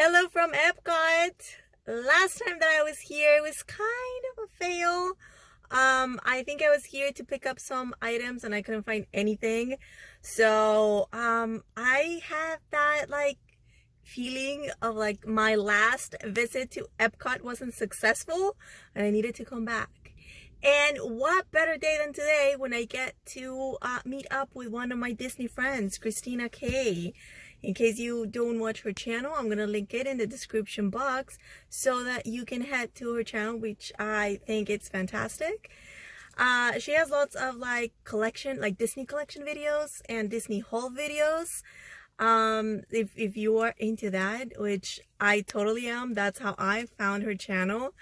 Hello from Epcot. Last time that I was here, it was kind of a fail. I think I was here to pick up some items and I couldn't find anything. So, I have that feeling of like my last visit to Epcot wasn't successful and I needed to come back. And what better day than today when I get to meet up with one of my Disney friends, Christina K. In case you don't watch her channel, I'm going to link it in the description box so that you can head to her channel, which I think it's fantastic. She has lots of Disney collection videos and Disney haul videos. If you are into that, which I totally am, that's how I found her channel.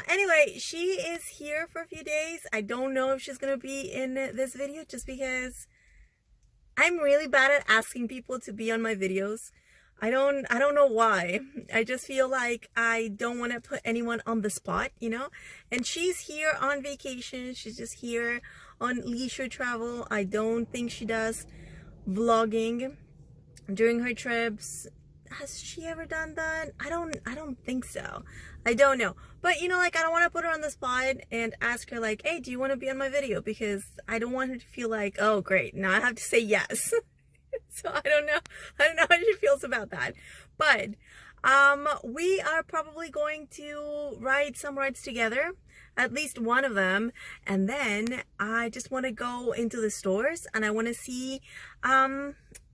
Anyway, she is here for a few days. I don't know if she's going to be in this video just because I'm really bad at asking people to be on my videos. I don't know why. I just feel like I don't want to put anyone on the spot, you know? And she's here on vacation. She's just here on leisure travel. I don't think she does vlogging during her trips. Has she ever done that? I don't think so. I don't know. But you know, I don't want to put her on the spot and ask her hey, do you want to be on my video? Because I don't want her to feel like, oh great, now I have to say yes. So I don't know how she feels about that. But we are probably going to ride some rides together, at least one of them, and then I just want to go into the stores and I want to see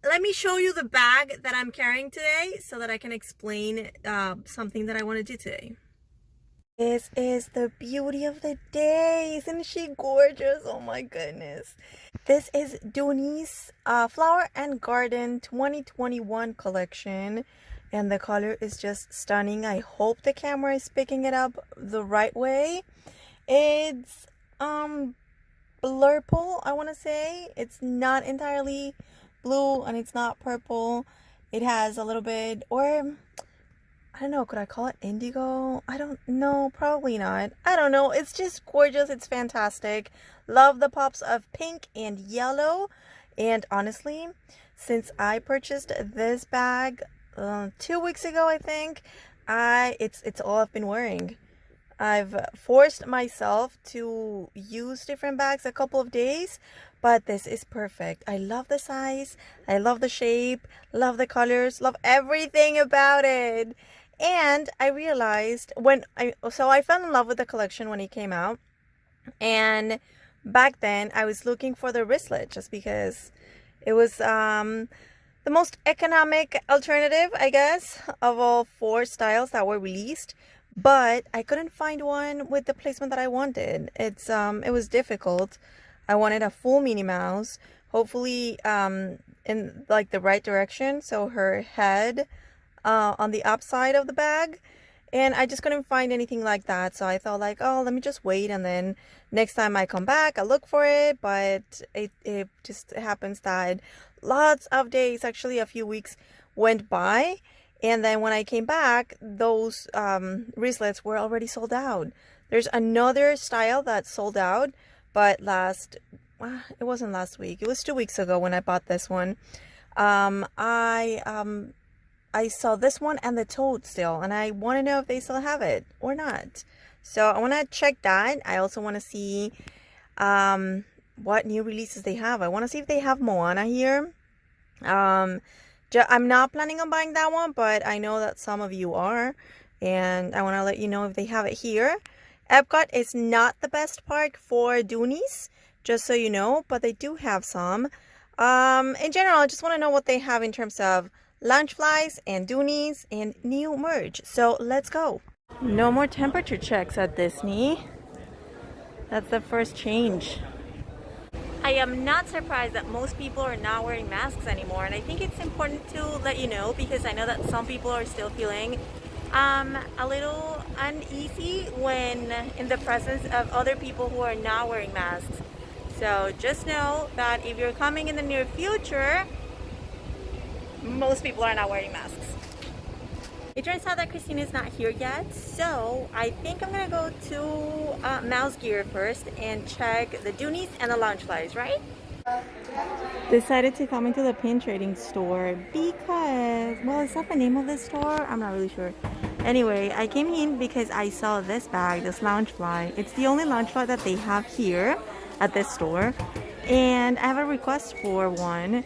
let me show you the bag that I'm carrying today so that I can explain something that I want to do today. This is the beauty of the day. Isn't she gorgeous? Oh my goodness. This is Dooney's Flower and Garden 2021 collection. And the color is just stunning. I hope the camera is picking it up the right way. It's blurple, I want to say. It's not entirely blue and it's not purple. It has a little bit, or I don't know, could I call it indigo? I don't know, probably not. I don't know. It's just gorgeous. It's fantastic. Love the pops of pink and yellow. And honestly, since I purchased this bag 2 weeks ago, I think, it's all I've been wearing. I've forced myself to use different bags a couple of days, but this is perfect. I love the size, I love the shape, love the colors, love everything about it. And I realized I fell in love with the collection when it came out. And back then I was looking for the wristlet just because it was the most economic alternative, I guess, of all 4 styles that were released. But I couldn't find one with the placement that I wanted. It was difficult. I wanted a full Minnie Mouse, hopefully in the right direction, so her head on the upside of the bag, and I just couldn't find anything like that. So I thought oh, let me just wait, and then next time I come back I'll look for it. But it just happens that lots of days, actually a few weeks, went by. And then when I came back, those wristlets were already sold out. There's another style that sold out, but it wasn't last week. It was 2 weeks ago when I bought this one. I saw this one and the toad still, and I want to know if they still have it or not. So I want to check that. I also want to see what new releases they have. I want to see if they have Moana here. I'm not planning on buying that one, but I know that some of you are, and I want to let you know if they have it here. Epcot is not the best park for Dooneys, just so you know, but they do have some. In general, I just want to know what they have in terms of Loungeflys and Dooneys and new merch. So let's go. No more temperature checks at Disney. That's the first change. I am not surprised that most people are not wearing masks anymore, and I think it's important to let you know because I know that some people are still feeling a little uneasy when in the presence of other people who are not wearing masks. So just know that if you're coming in the near future, most people are not wearing masks. It turns out that Christina is not here yet, so I think I'm gonna go to Mouse Gear first and check the Dooneys and the Loungeflys, right? Decided to come into the pin trading store because, well, is that the name of this store? I'm not really sure. Anyway, I came in because I saw this bag, this Loungefly. It's the only Loungefly that they have here at this store. And I have a request for one.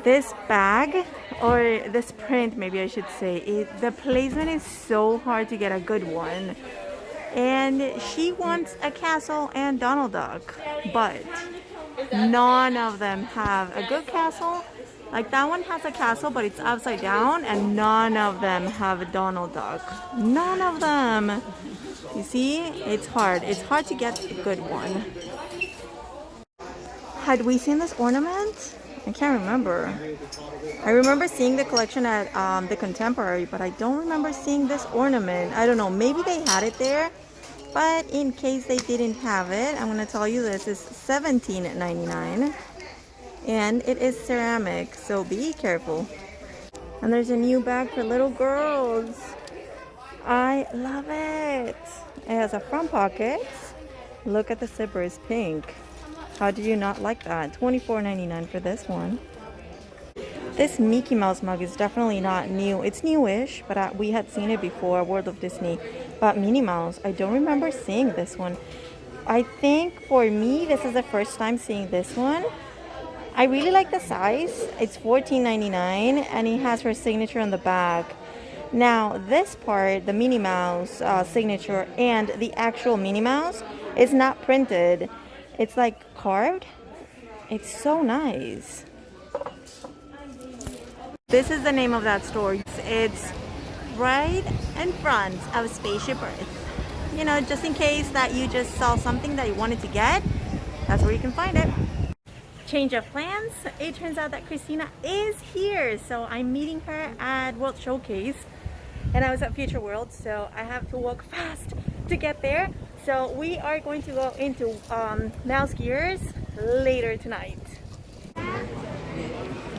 This bag, or this print maybe I should say, the placement is so hard to get a good one. And she wants a castle and Donald Duck, but none of them have a good castle. Like that one has a castle, but it's upside down, and none of them have a Donald Duck. None of them. You see, it's hard. It's hard to get a good one. Had we seen this ornament? I can't remember. I remember seeing the collection at the Contemporary, but I don't remember seeing this ornament. I don't know. Maybe they had it there. But in case they didn't have it, I'm going to tell you this is $17.99. And it is ceramic, so be careful. And there's a new bag for little girls. I love it. It has a front pocket. Look at the zipper, it's pink. How do you not like that? $24.99 for this one. This Mickey Mouse mug is definitely not new. It's newish, but we had seen it before, World of Disney. But Minnie Mouse, I don't remember seeing this one. I think for me, this is the first time seeing this one. I really like the size. It's $14.99 and it has her signature on the back. Now, this part, the Minnie Mouse signature and the actual Minnie Mouse is not printed. It's like carved. It's so nice. This is the name of that store. It's right in front of Spaceship Earth. You know, just in case that you just saw something that you wanted to get, that's where you can find it. Change of plans. It turns out that Christina is here. So I'm meeting her at World Showcase. And I was at Future World, so I have to walk fast to get there. So we are going to go into Mouse Gears later tonight.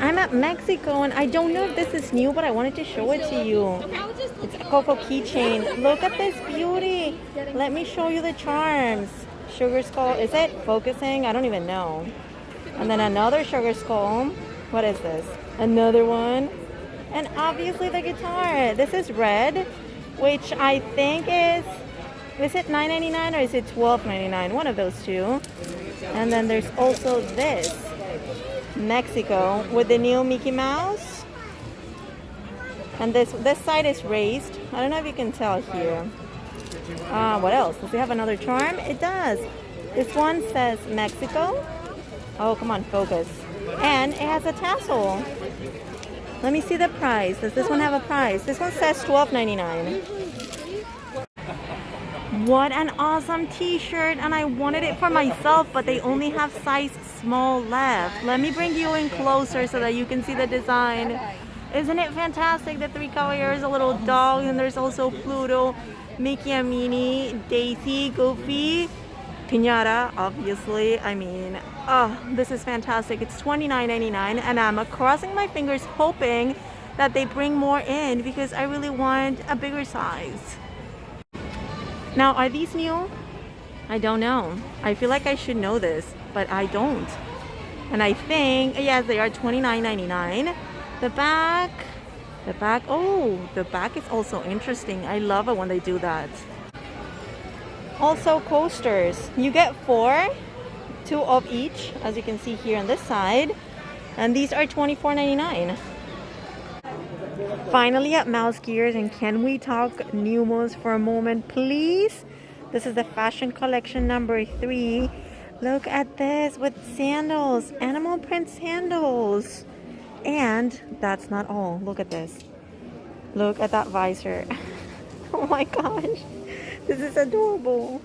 I'm at Mexico and I don't know if this is new, but I wanted to show it to you. It's a Coco keychain. Look at this beauty. Let me show you the charms. Sugar skull. Is it focusing? I don't even know. And then another sugar skull. What is this? Another one. And obviously the guitar. This is red, which I think is it $9.99 or is it $12.99? One of those two. And then there's also this. Mexico with the new Mickey Mouse. And this side is raised. I don't know if you can tell here. What else? Does it have another charm? It does. This one says Mexico. Oh, come on, focus. And it has a tassel. Let me see the price. Does this one have a price? This one says $12.99. What an awesome t-shirt, and I wanted it for myself, but they only have size small left. Let me bring you in closer so that you can see the design. Isn't it fantastic? The three Cavaliers, a little dog, and there's also Pluto, Mickey and Minnie, Daisy, Goofy, Piñata, obviously. I mean, oh, this is fantastic. It's $29.99, and I'm crossing my fingers hoping that they bring more in because I really want a bigger size. Now, are these new? I don't know. I feel like I should know this, but I don't. And I think, yes, they are $29.99. The back, oh, the back is also interesting. I love it when they do that. Also, coasters. You get 4, 2 of each, as you can see here on this side. And these are $24.99. Finally at Mouse Gears, and can we talk Numos for a moment, please? This is the fashion collection number 3. Look at this with sandals, animal print sandals. And that's not all. Look at this. Look at that visor. Oh my gosh. This is adorable.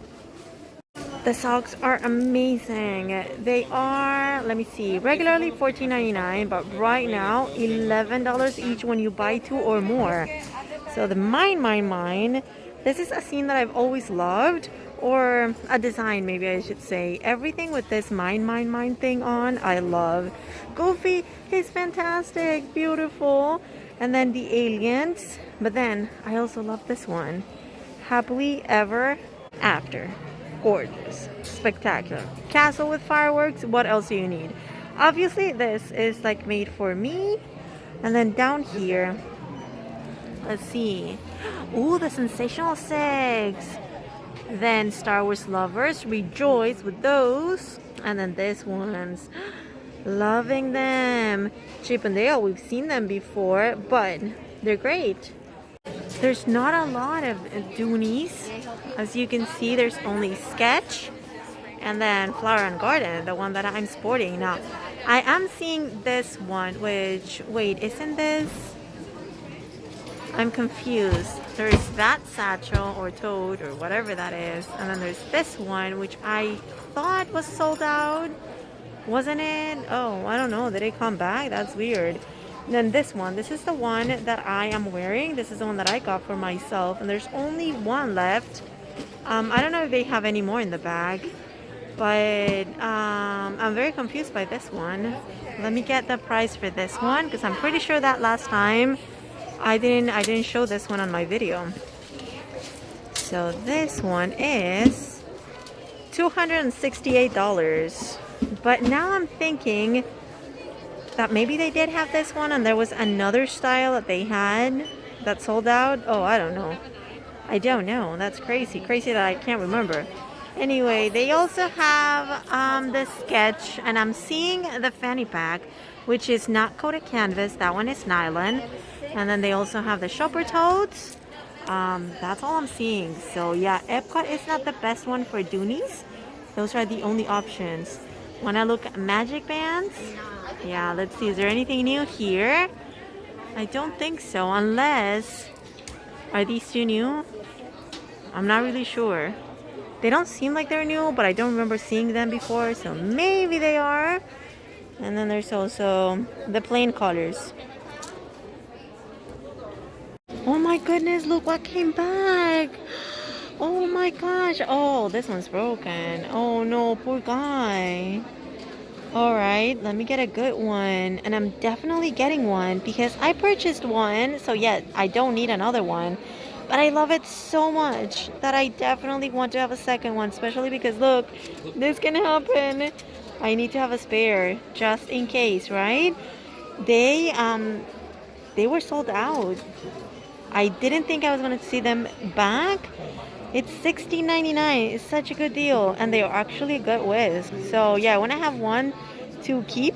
The socks are amazing. They are, let me see, regularly $14.99, but right now $11 each when you buy 2 or more. So the mine. This is a scene that I've always loved, or a design maybe I should say. Everything with this mine thing on, I love. Goofy is fantastic, beautiful. And then the aliens. But then I also love this one. Happily Ever After. Gorgeous, spectacular. Castle with fireworks, what else do you need? Obviously, this is like made for me. And then down here, let's see. Ooh, the Sensational Six. Then Star Wars lovers rejoice with those. And then this one's loving them. Chip and Dale, we've seen them before, but they're great. There's not a lot of Dooneys. As you can see, there's only Sketch and then Flower and Garden, the one that I'm sporting now. I am seeing this one, which, wait, isn't this? I'm confused. There's that satchel or toad or whatever that is. And then there's this one, which I thought was sold out. Wasn't it? Oh, I don't know. Did it come back? That's weird. And then this one. This is the one that I am wearing. This is the one that I got for myself. And there's only one left. I don't know if they have any more in the bag. But I'm very confused by this one. Let me get the price for this one, because I'm pretty sure that last time I didn't show this one on my video. So this one is $268. But now I'm thinking that maybe they did have this one and there was another style that they had that sold out. Oh, I don't know. I don't know. That's crazy. Crazy that I can't remember. Anyway, they also have the Sketch, and I'm seeing the fanny pack, which is not coated canvas. That one is nylon. And then they also have the shopper totes. That's all I'm seeing. So yeah, Epcot is not the best one for Dooneys. Those are the only options. When I look at magic bands, yeah, let's see. Is there anything new here? I don't think so, unless... Are these two new? I'm not really sure. They don't seem like they're new, but I don't remember seeing them before, so maybe they are. And then there's also the plain colors. Oh my goodness, look what came back. Oh my gosh. Oh, this one's broken. Oh no, poor guy. Alright, let me get a good one. And I'm definitely getting one because I purchased one. So yeah, I don't need another one. But I love it so much that I definitely want to have a second one. Especially because look, this can happen. I need to have a spare just in case, right? They were sold out. I didn't think I was going to see them back. It's $16.99. It's such a good deal. And they are actually a good whisk. So yeah, I want to have one to keep.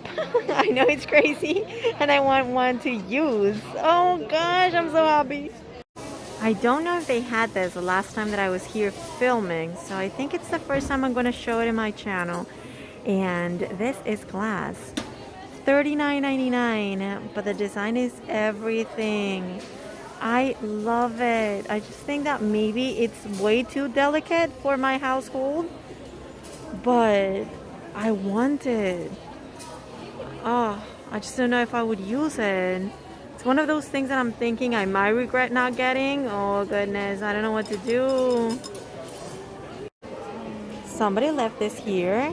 I know it's crazy. And I want one to use. Oh gosh, I'm so happy. I don't know if they had this the last time that I was here filming. So I think it's the first time I'm going to show it in my channel. And this is glass. $39.99. But the design is everything. I love it. I just think that maybe it's way too delicate for my household, but I want it. Oh, I just don't know if I would use it. It's one of those things that I'm thinking I might regret not getting. Oh goodness, I don't know what to do. Somebody left this here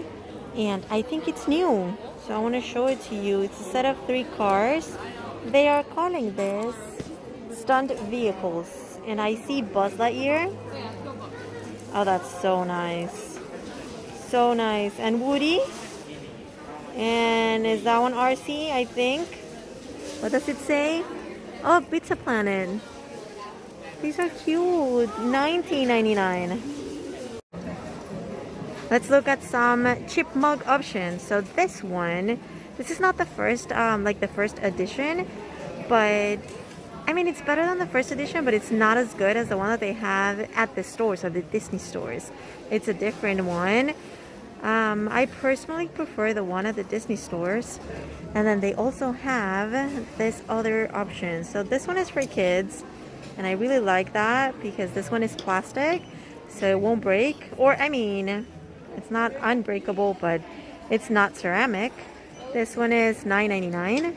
and I think it's new. So I want to show it to you. It's a set of 3 cars. They are calling this stunt vehicles, and I see Buzz Lightyear. Oh, that's so nice, so nice. And Woody, and is that one RC? I think. What does it say? Oh, Pizza Planet. These are cute. $19.99. Let's look at some chip mug options. So this one, this is not the first like the first edition, but I mean, it's better than the first edition, but it's not as good as the one that they have at the stores, or the Disney stores. It's a different one. I personally prefer the one at the Disney stores. And then they also have this other option. So this one is for kids, and I really like that because this one is plastic, so it won't break. Or, I mean, it's not unbreakable, but it's not ceramic. This one is $9.99.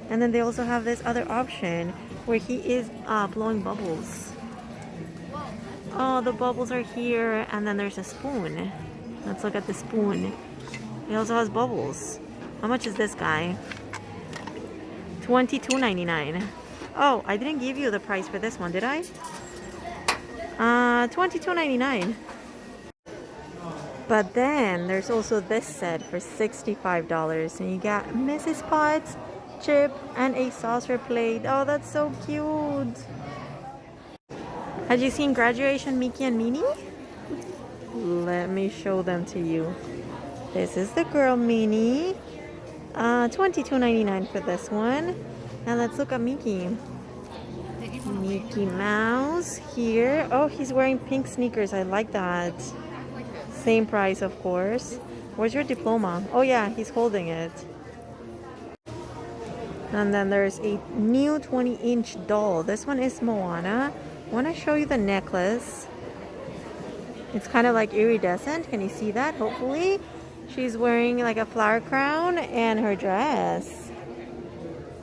And then they also have this other option where he is blowing bubbles. Oh, the bubbles are here. And then there's a spoon. Let's look at the spoon. He also has bubbles. How much is this guy? $22.99. Oh, I didn't give you the price for this one, did I? $22.99. But then there's also this set for $65, and you got Mrs. Potts, chip, and a saucer plate. Oh, that's so cute. Have you seen Graduation Mickey and Minnie? Let me show them to you. This is the girl Minnie. $22.99 for this one. And let's look at Mickey. Mickey Mouse here. Oh, he's wearing pink sneakers. I like that. Same price, of course. Where's your diploma? Oh yeah, he's holding it. And then there's a new 20-inch doll. This one is Moana. I want to show you the necklace. It's kind of like iridescent. Can you see that? Hopefully. She's wearing like a flower crown and her dress.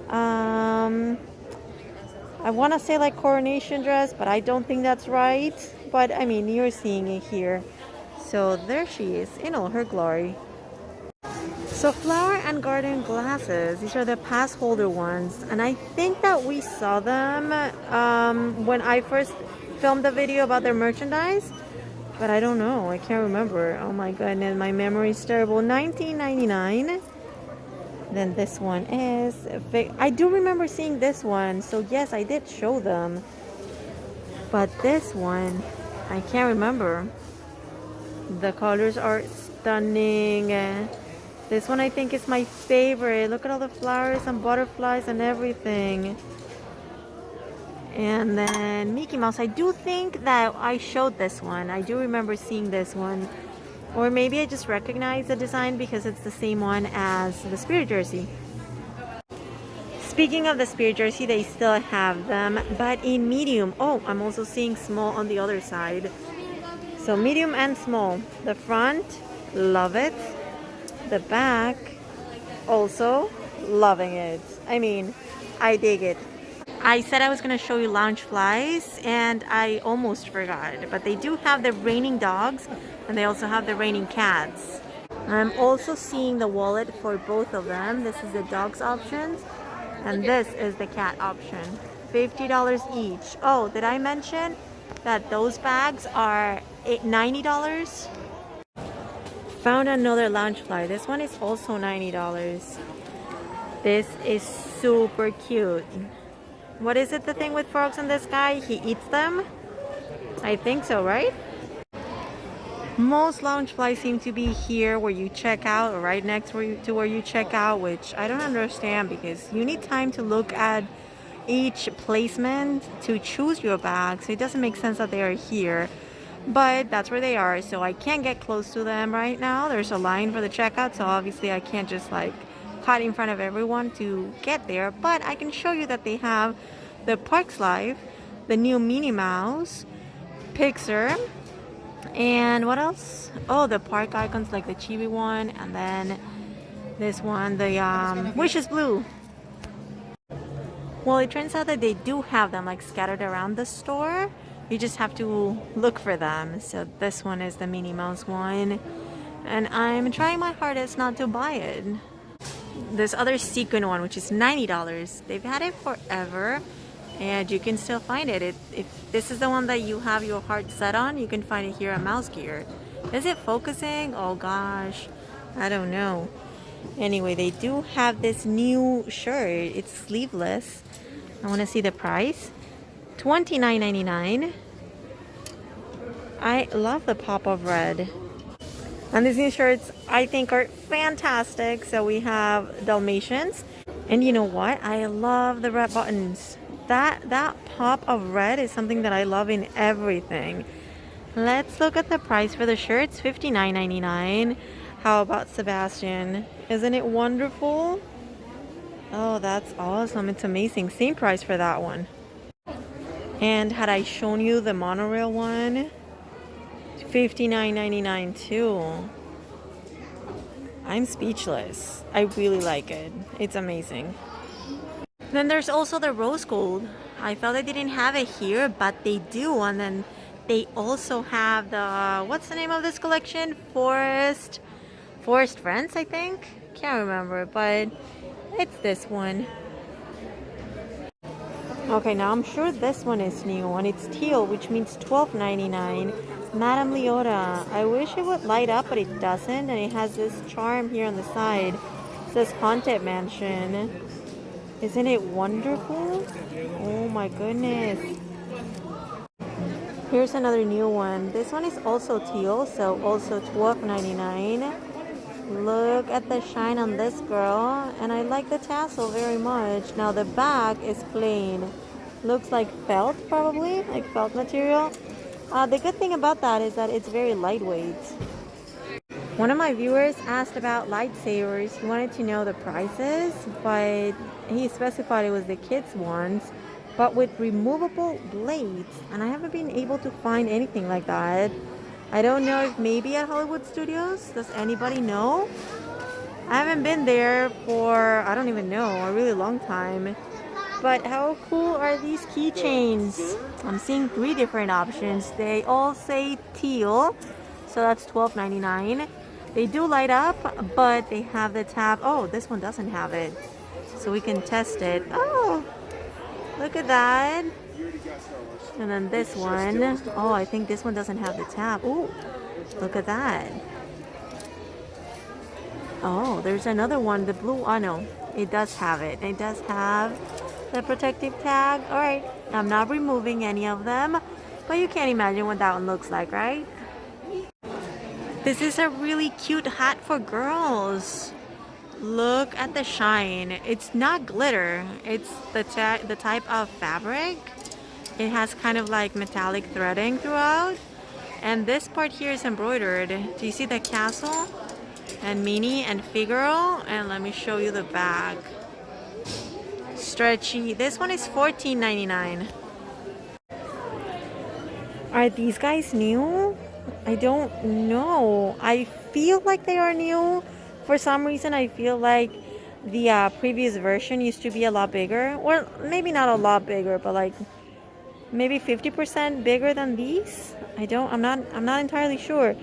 I want to say like coronation dress, but I don't think that's right. But I mean, you're seeing it here. So there she is in all her glory. So flower and garden glasses, these are the pass holder ones, and I think that we saw them when I first filmed the video about their merchandise, but I don't know, I can't remember. Oh my goodness, my memory is terrible. $19.99. Then this one is I do remember seeing this one, so yes, I did show them, but this one I can't remember. The colors are stunning. This one I think is my favorite. Look at all the flowers and butterflies and everything. And then Mickey Mouse. I do think that I showed this one. I do remember seeing this one. Or maybe I just recognize the design because it's the same one as the Spirit jersey. Speaking of the Spirit jersey, they still have them, but in medium. Oh, I'm also seeing small on the other side. So medium and small. The front, love it. The back, also loving it. I mean, I dig it. I said I was going to show you Loungeflys, and I almost forgot. But they do have the raining dogs, and they also have the raining cats. I'm also seeing the wallet for both of them. This is the dog's options, and this is the cat option. $50 each. Oh, did I mention that those bags are $90? Found another Loungefly. This one is also $90. This is super cute. What is it, the thing with frogs in the sky? He eats them? I think so, right? Most Loungeflies seem to be here where you check out, or right next to where you check out, which I don't understand because you need time to look at each placement to choose your bag, so it doesn't make sense that they are here. But that's where they are, so I can't get close to them right now. There's a line for the checkout, so obviously I can't just like cut in front of everyone to get there. But I can show you that they have the Parks Live, the new Minnie Mouse, Pixar, and what else? Oh, the park icons like the Chibi one, and then this one, the Wish is Blue. Well, it turns out that they do have them like scattered around the store. You just have to look for them. So this one is the Minnie Mouse one, and I'm trying my hardest not to buy it. This other sequin one, which is $90, they've had it forever, and you can still find it. If this is the one that you have your heart set on, you can find it here at Mouse Gear. Is it focusing? Oh gosh, I don't know. Anyway, they do have this new shirt. It's sleeveless. I want to see the price. $29.99. I love the pop of red. And these new shirts I think are fantastic. So we have Dalmatians. And you know what? I love the red buttons. That pop of red is something that I love in everything. Let's look at the price for the shirts. $59.99. How about Sebastian? Isn't it wonderful? Oh, that's awesome. It's amazing. Same price for that one. And had I shown you the monorail one, $59.99 too. I'm speechless. I really like it. It's amazing. Then there's also the rose gold. I felt I didn't have it here, but they do. And then they also have the, what's the name of this collection? Forest Friends, I think. Can't remember, but it's this one. Okay, now I'm sure this one is new and it's teal, which means $12.99. Madame Leota. I wish it would light up, but it doesn't, and it has this charm here on the side. It says Haunted Mansion. Isn't it wonderful? Oh my goodness. Here's another new one. This one is also teal, so also $12.99. Look at the shine on this girl, and I like the tassel very much. Now the back is plain. Looks like felt, probably, like felt material. The good thing about that is that it's very lightweight. One of my viewers asked about lightsabers. He wanted to know the prices, but he specified it was the kids' ones, but with removable blades, and I haven't been able to find anything like that. I don't know if maybe at Hollywood Studios. Does anybody know? I haven't been there for, I don't even know, a really long time. But how cool are these keychains? I'm seeing 3 different options. They all say teal, so that's $12.99. They do light up, but they have the tab. Oh, this one doesn't have it, so we can test it. Oh, look at that. And then this one. Oh, I think this one doesn't have the tab. Oh, look at that. Oh, there's another one, the blue. Oh no, it does have it. It does have the protective tag. All right, I'm not removing any of them, but you can't imagine what that one looks like, right? This is a really cute hat for girls. Look at the shine. It's not glitter. It's the type of fabric. It has kind of like metallic threading throughout. And this part here is embroidered. Do you see the castle? And Minnie and Figaro. And let me show you the back. Stretchy. This one is $14.99. Are these guys new? I don't know. I feel like they are new. For some reason, I feel like the previous version used to be a lot bigger. Well, maybe not a lot bigger, but like maybe 50% bigger than these. I'm not entirely sure.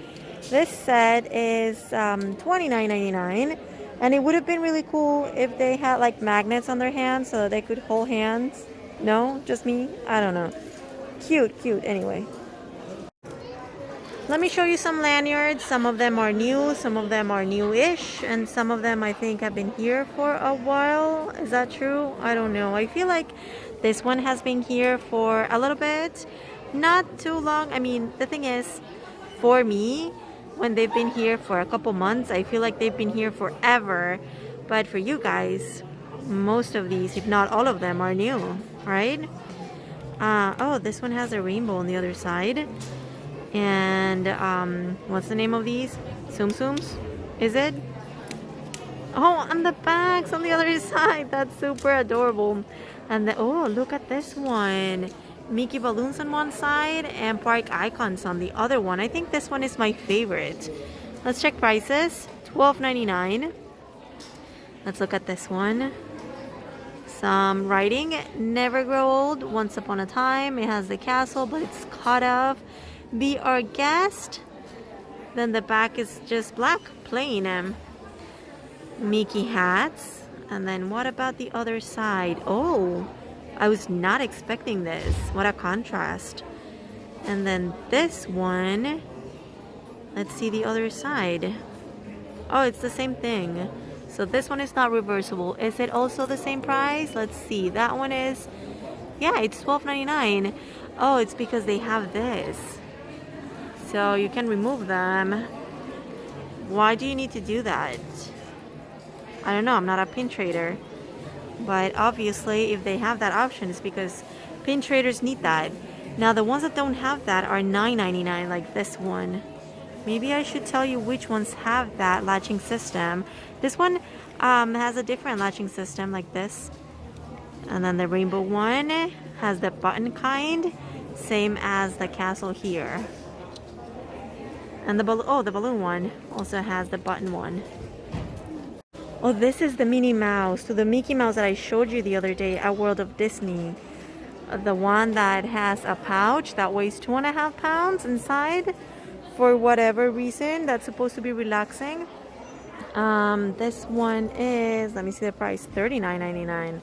This set is $29.99, and it would have been really cool if they had like magnets on their hands so that they could hold hands. No, just me? I don't know. Cute anyway. Let me show you some lanyards. Some of them are new, some of them are new-ish, and some of them I think have been here for a while. Is that true? I don't know. I feel like this one has been here for a little bit. Not too long. I mean, the thing is, for me, when they've been here for a couple months, I feel like they've been here forever. But for you guys, most of these, if not all of them, are new, right? Oh, this one has a rainbow on the other side. And what's the name of these? Tsum Tsums? Is it? Oh, and the bags on the other side. That's super adorable. And oh, look at this one. Mickey balloons on one side and park icons on the other one. I think this one is my favorite. Let's check prices. $12.99. Let's look at this one. Some writing. Never grow old. Once upon a time. It has the castle, but it's cut off. Be our guest. Then the back is just black, plain. Mickey hats. And then what about the other side? Oh, I was not expecting this. What a contrast. And then this one. Let's see the other side. Oh, it's the same thing. So this one is not reversible. Is it also the same price? Let's see. That one is, yeah, it's $12.99. Oh, it's because they have this. So you can remove them. Why do you need to do that? I don't know. I'm not a pin trader. But obviously, if they have that option, it's because pin traders need that. Now, the ones that don't have that are $9.99, like this one. Maybe I should tell you which ones have that latching system. This one has a different latching system, like this. And then the rainbow one has the button kind, same as the castle here. And the balloon one also has the button one. Oh, this is the Minnie Mouse. So the Mickey Mouse that I showed you the other day at World of Disney. The one that has a pouch that weighs 2.5 pounds inside. For whatever reason, that's supposed to be relaxing. This one is, let me see the price, $39.99.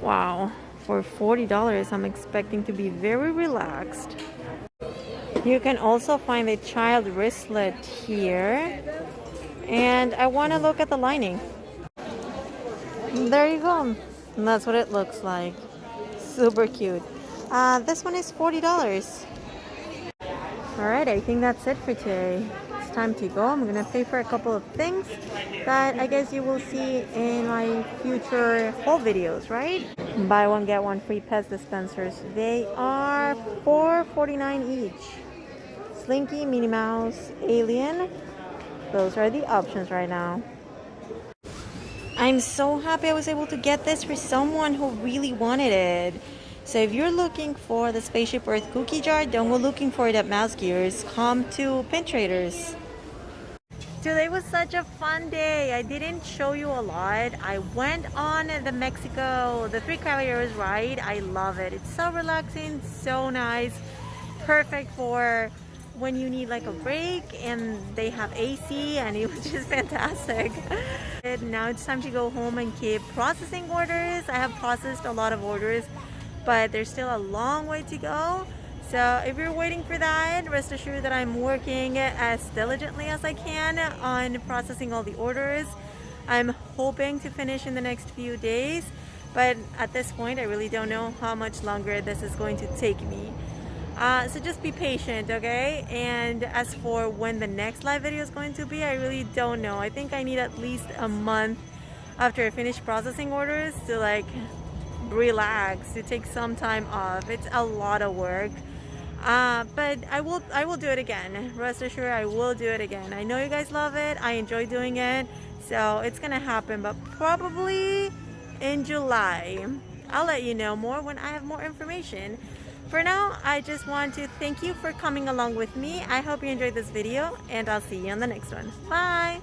Wow. for $40, I'm expecting to be very relaxed. You can also find a child wristlet here. And I want to look at the lining. There you go. And that's what it looks like. Super cute. This one is $40. Alright, I think that's it for today. It's time to go. I'm gonna pay for a couple of things that I guess you will see in my future haul videos, right? Buy one, get one free Pez dispensers. They are $4.49 each. Slinky, Minnie Mouse, Alien. Those are the options right now. I'm so happy I was able to get this for someone who really wanted it. So if you're looking for the Spaceship Earth cookie jar, don't go looking for it at Mouse Gears. Come to Pin Traders. Today was such a fun day. I didn't show you a lot. I went on the Three Caballeros ride. I love it. It's so relaxing, so nice. Perfect for when you need like a break, and they have AC, and it was just fantastic. And now it's time to go home and keep processing orders. I have processed a lot of orders, but there's still a long way to go. So if you're waiting for that, rest assured that I'm working as diligently as I can on processing all the orders. I'm hoping to finish in the next few days, but at this point I really don't know how much longer this is going to take me. So just be patient, okay? And as for when the next live video is going to be, I really don't know. I think I need at least a month after I finish processing orders to like relax, to take some time off. It's a lot of work, but I will do it again. Rest assured, I will do it again. I know you guys love it. I enjoy doing it, so it's gonna happen, but probably in July. I'll let you know more when I have more information. For now, I just want to thank you for coming along with me. I hope you enjoyed this video, and I'll see you on the next one. Bye!